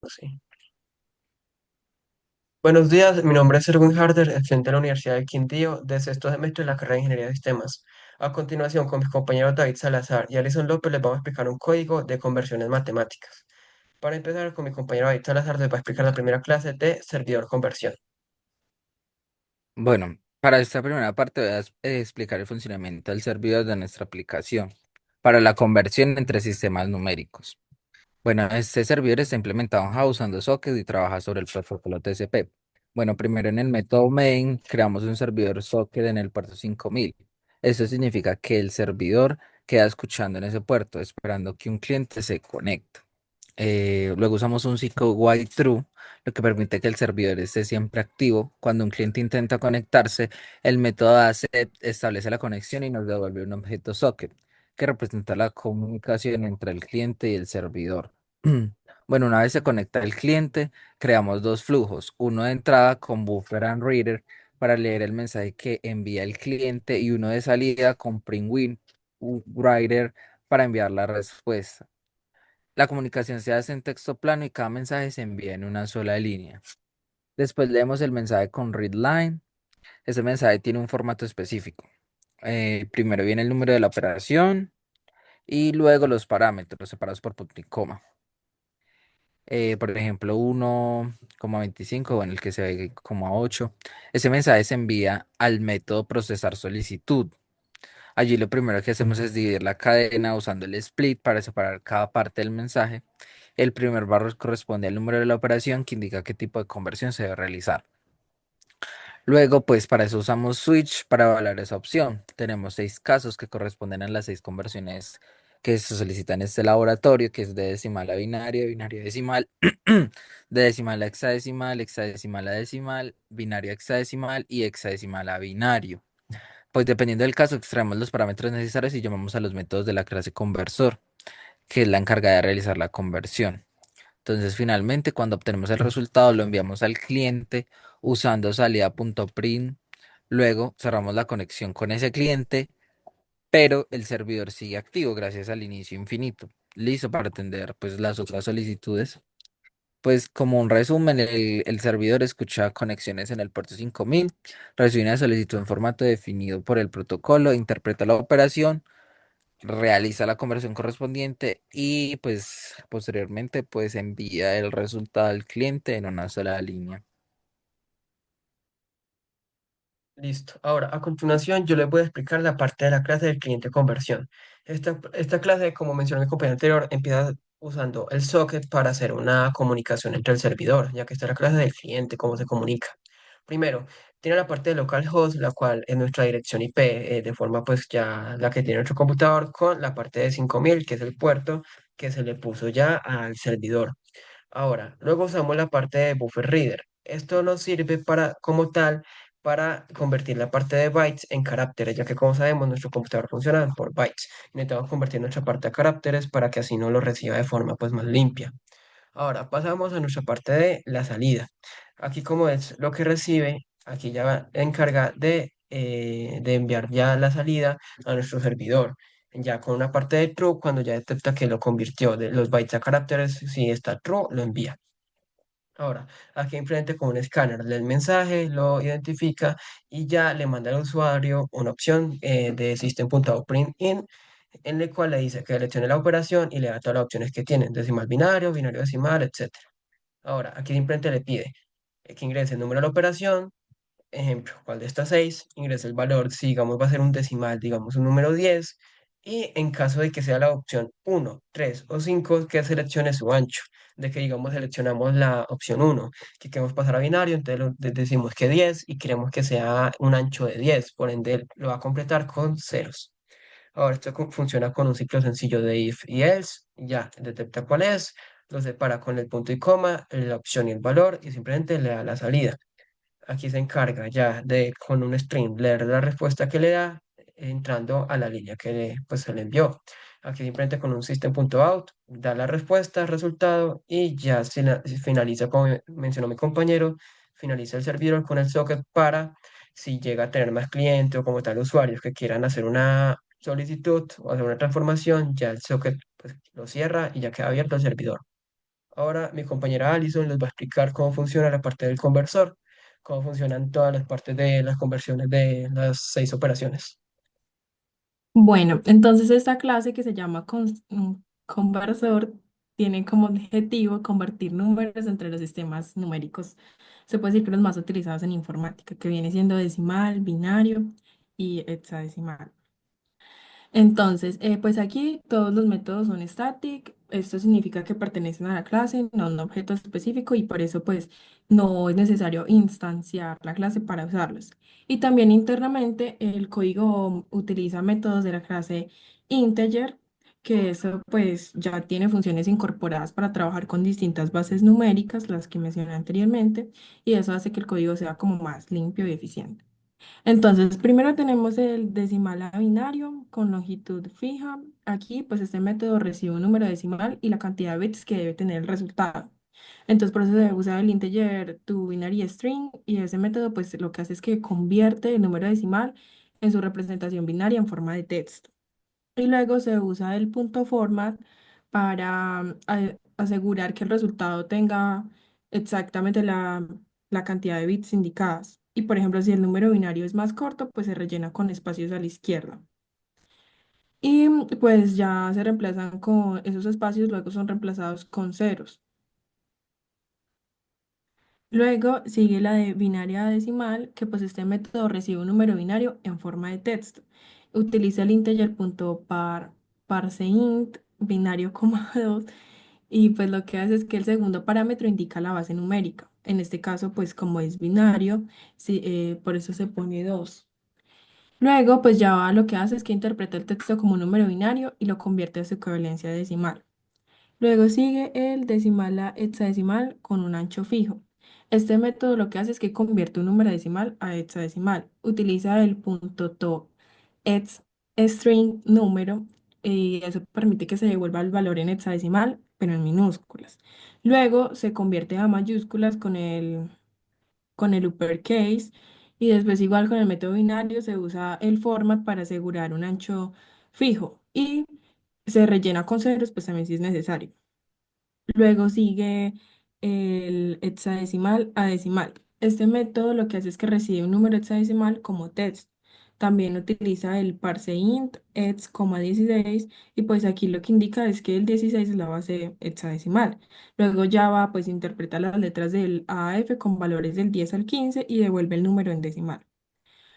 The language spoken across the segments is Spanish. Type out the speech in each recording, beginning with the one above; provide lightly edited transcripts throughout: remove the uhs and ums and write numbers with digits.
sí. Buenos días, mi nombre es Erwin Harder, estudiante de la Universidad del Quindío, de sexto semestre de la carrera de Ingeniería de Sistemas. A continuación, con mis compañeros David Salazar y Alison López, les vamos a explicar un código de conversiones matemáticas. Para empezar, con mi compañero David Salazar, les va a explicar la primera clase de servidor conversión. Bueno, para esta primera parte voy a explicar el funcionamiento del servidor de nuestra aplicación para la conversión entre sistemas numéricos. Bueno, este servidor está implementado en Java usando sockets y trabaja sobre el protocolo TCP. Bueno, primero en el método main creamos un servidor socket en el puerto 5000. Esto significa que el servidor queda escuchando en ese puerto, esperando que un cliente se conecte. Luego usamos un ciclo while true, lo que permite que el servidor esté siempre activo. Cuando un cliente intenta conectarse, el método establece la conexión y nos devuelve un objeto socket, que representa la comunicación entre el cliente y el servidor. Bueno, una vez se conecta el cliente, creamos dos flujos, uno de entrada con buffer and reader para leer el mensaje que envía el cliente y uno de salida con print writer para enviar la respuesta. La comunicación se hace en texto plano y cada mensaje se envía en una sola línea. Después leemos el mensaje con readline. Ese mensaje tiene un formato específico. Primero viene el número de la operación y luego los parámetros separados por punto y coma. Por ejemplo, 1,25 o en el que se ve como 8. Ese mensaje se envía al método procesar solicitud. Allí lo primero que hacemos es dividir la cadena usando el split para separar cada parte del mensaje. El primer barro corresponde al número de la operación que indica qué tipo de conversión se debe realizar. Luego, pues para eso usamos switch para evaluar esa opción. Tenemos 6 casos que corresponden a las 6 conversiones que se solicitan en este laboratorio, que es de decimal a binario, binario a decimal, de decimal a hexadecimal, hexadecimal a decimal, binario a hexadecimal y hexadecimal a binario. Pues dependiendo del caso, extraemos los parámetros necesarios y llamamos a los métodos de la clase conversor, que es la encargada de realizar la conversión. Entonces, finalmente, cuando obtenemos el resultado, lo enviamos al cliente usando salida.print. Luego cerramos la conexión con ese cliente, pero el servidor sigue activo gracias al inicio infinito. Listo para atender pues las otras solicitudes. Pues como un resumen, el servidor escucha conexiones en el puerto 5000, recibe una solicitud en formato definido por el protocolo, interpreta la operación, realiza la conversión correspondiente y pues posteriormente pues envía el resultado al cliente en una sola línea. Listo. Ahora, a continuación, yo les voy a explicar la parte de la clase del cliente conversión. Esta clase, como mencionó mi compañero anterior, empieza usando el socket para hacer una comunicación entre el servidor, ya que esta es la clase del cliente, cómo se comunica. Primero, tiene la parte de localhost, la cual es nuestra dirección IP, de forma pues ya la que tiene nuestro computador, con la parte de 5000, que es el puerto que se le puso ya al servidor. Ahora, luego usamos la parte de buffer reader. Esto nos sirve para, como tal, para convertir la parte de bytes en caracteres, ya que como sabemos, nuestro computador funciona por bytes. Necesitamos convertir nuestra parte a caracteres para que así no lo reciba de forma pues más limpia. Ahora, pasamos a nuestra parte de la salida. Aquí como es lo que recibe, aquí ya encarga de enviar ya la salida a nuestro servidor. Ya con una parte de true, cuando ya detecta que lo convirtió de los bytes a caracteres, si está true, lo envía. Ahora, aquí enfrente con un escáner del mensaje, lo identifica y ya le manda al usuario una opción de system.out.println en el cual le dice que seleccione la operación y le da todas las opciones que tiene, decimal binario, binario decimal, etc. Ahora, aquí simplemente le pide que ingrese el número de la operación, ejemplo, ¿cuál de estas seis? Ingrese el valor, si digamos va a ser un decimal, digamos un número 10 y en caso de que sea la opción uno 3 o 5 que seleccione su ancho, de que digamos seleccionamos la opción uno que queremos pasar a binario, entonces decimos que 10 y queremos que sea un ancho de 10 por ende lo va a completar con ceros. Ahora, esto funciona con un ciclo sencillo de if y else, ya detecta cuál es, lo separa con el punto y coma, la opción y el valor, y simplemente le da la salida. Aquí se encarga ya de, con un string, leer la respuesta que le da, entrando a la línea que pues, se le envió. Aquí simplemente con un system.out, da la respuesta, resultado, y ya finaliza, como mencionó mi compañero, finaliza el servidor con el socket para si llega a tener más clientes o como tal usuarios que quieran hacer una solicitud o hacer una transformación, ya el socket pues, lo cierra y ya queda abierto el servidor. Ahora mi compañera Alison les va a explicar cómo funciona la parte del conversor, cómo funcionan todas las partes de las conversiones de las 6 operaciones. Bueno, entonces esta clase que se llama conversor tiene como objetivo convertir números entre los sistemas numéricos. Se puede decir que los más utilizados en informática, que viene siendo decimal, binario y hexadecimal. Entonces, pues aquí todos los métodos son static. Esto significa que pertenecen a la clase, no a un objeto específico y por eso pues no es necesario instanciar la clase para usarlos. Y también internamente el código utiliza métodos de la clase integer, que eso pues ya tiene funciones incorporadas para trabajar con distintas bases numéricas, las que mencioné anteriormente, y eso hace que el código sea como más limpio y eficiente. Entonces, primero tenemos el decimal a binario con longitud fija. Aquí, pues este método recibe un número decimal y la cantidad de bits que debe tener el resultado. Entonces, por eso se usa el integer to binary string y ese método, pues lo que hace es que convierte el número decimal en su representación binaria en forma de texto. Y luego se usa el punto format para asegurar que el resultado tenga exactamente la cantidad de bits indicadas. Y por ejemplo, si el número binario es más corto, pues se rellena con espacios a la izquierda. Y pues ya se reemplazan con esos espacios, luego son reemplazados con ceros. Luego sigue la de binaria a decimal, que pues este método recibe un número binario en forma de texto. Utiliza el integer punto parseInt binario, coma 2 y pues lo que hace es que el segundo parámetro indica la base numérica. En este caso, pues como es binario, sí, por eso se pone 2. Luego, pues ya lo que hace es que interpreta el texto como un número binario y lo convierte a su equivalencia decimal. Luego sigue el decimal a hexadecimal con un ancho fijo. Este método lo que hace es que convierte un número decimal a hexadecimal. Utiliza el punto to hex string número y eso permite que se devuelva el valor en hexadecimal, pero en minúsculas. Luego se convierte a mayúsculas con el uppercase y después igual con el método binario se usa el format para asegurar un ancho fijo y se rellena con ceros, pues también si es necesario. Luego sigue el hexadecimal a decimal. Este método lo que hace es que recibe un número hexadecimal como text. También utiliza el parseInt hex, 16 y pues aquí lo que indica es que el 16 es la base hexadecimal. Luego Java pues interpreta las letras del A a F con valores del 10 al 15 y devuelve el número en decimal.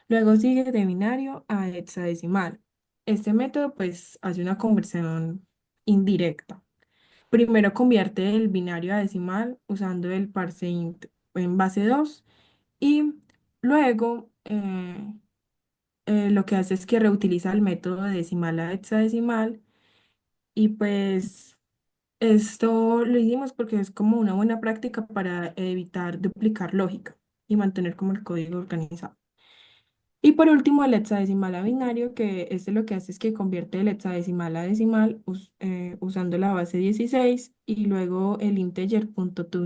Luego sigue de binario a hexadecimal. Este método pues hace una conversión indirecta. Primero convierte el binario a decimal usando el parseInt en base 2 y luego lo que hace es que reutiliza el método de decimal a hexadecimal y pues esto lo hicimos porque es como una buena práctica para evitar duplicar lógica y mantener como el código organizado. Y por último, el hexadecimal a binario, que este lo que hace es que convierte el hexadecimal a decimal usando la base 16 y luego el integer punto to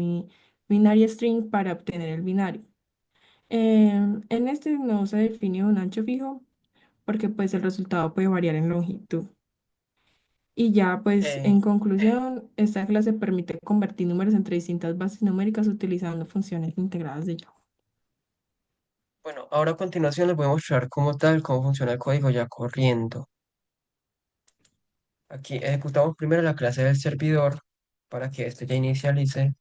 binary string para obtener el binario. En este no se define un ancho fijo porque pues el resultado puede variar en longitud. Y ya pues Eh, en conclusión, esta clase permite convertir números entre distintas bases numéricas utilizando funciones integradas de Java. bueno, ahora a continuación les voy a mostrar cómo tal, cómo funciona el código ya corriendo. Aquí ejecutamos primero la clase del servidor para que este ya inicialice,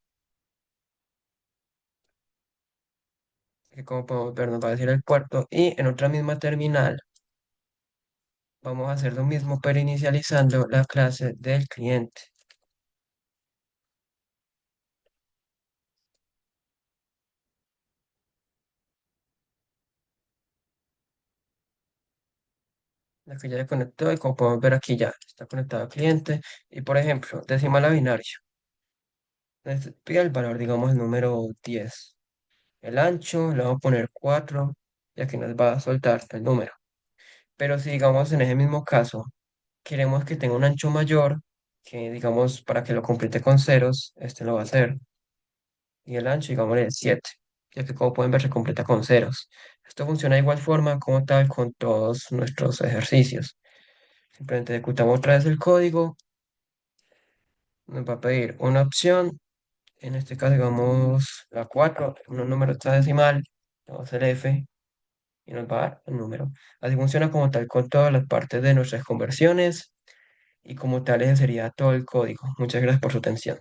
que como podemos ver nos va a decir el puerto y en otra misma terminal vamos a hacer lo mismo pero inicializando la clase del cliente. La que ya se conectó y como podemos ver aquí ya está conectado al cliente y por ejemplo decimal a binario. Les pide el valor, digamos el número 10. El ancho le vamos a poner 4 y aquí nos va a soltar el número. Pero si digamos en ese mismo caso queremos que tenga un ancho mayor, que digamos para que lo complete con ceros, este lo va a hacer. Y el ancho, digamos, es 7, ya que como pueden ver se completa con ceros. Esto funciona de igual forma como tal con todos nuestros ejercicios. Simplemente ejecutamos otra vez el código nos va a pedir una opción, en este caso digamos la 4 un número hexadecimal, damos el F y nos va a dar el número. Así funciona como tal con todas las partes de nuestras conversiones y como tal ese sería todo el código. Muchas gracias por su atención.